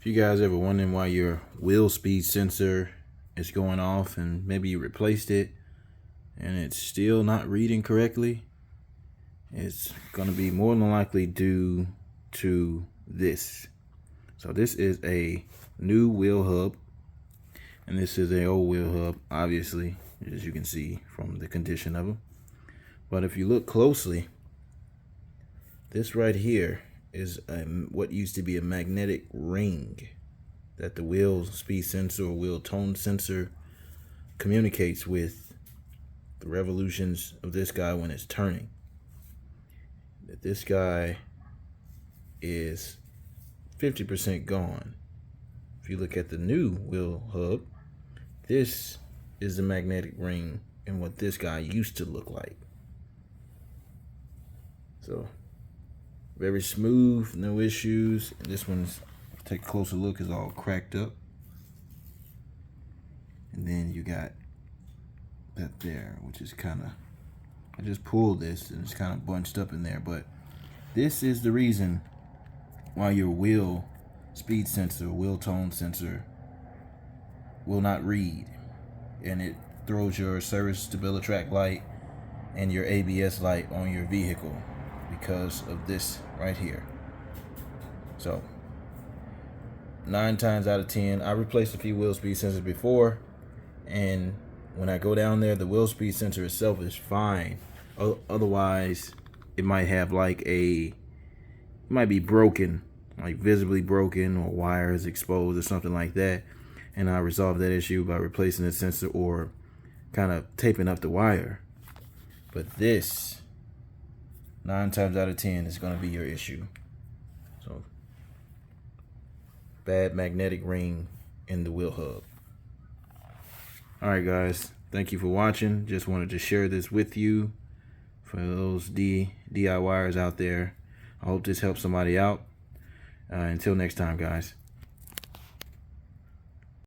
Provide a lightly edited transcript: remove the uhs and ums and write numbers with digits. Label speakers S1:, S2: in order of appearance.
S1: If you guys ever wondering why your wheel speed sensor is going off and maybe you replaced it and it's still not reading correctly, it's going to be more than likely due to this. So this is a new wheel hub and this is a old wheel hub, obviously, as you can see from the condition of them. But if you look closely, this right here is what used to be a magnetic ring that the wheel speed sensor or wheel tone sensor communicates with the revolutions of this guy when it's turning. That this guy is 50% gone. If you look at the new wheel hub, this is the magnetic ring and what this guy used to look like. So very smooth, no issues. And this one's, take a closer look, is all cracked up. And then you got that there, which is kind of, I just pulled this and it's kind of bunched up in there. But this is the reason why your wheel speed sensor, wheel tone sensor will not read. And it throws your service stabilitrak light and your ABS light on your vehicle because of this right here. So 9 times out of 10, I replaced a few wheel speed sensors before, and when I go down there, the wheel speed sensor itself is fine. Otherwise, it might have like it might be broken, like visibly broken, or wires exposed or something like that. And I resolved that issue by replacing the sensor or kind of taping up the wire. But this, 9 times out of 10, is going to be your issue. So, bad magnetic ring in the wheel hub. Alright guys, thank you for watching. Just wanted to share this with you for those DIYers out there. I hope this helps somebody out. Until next time, guys.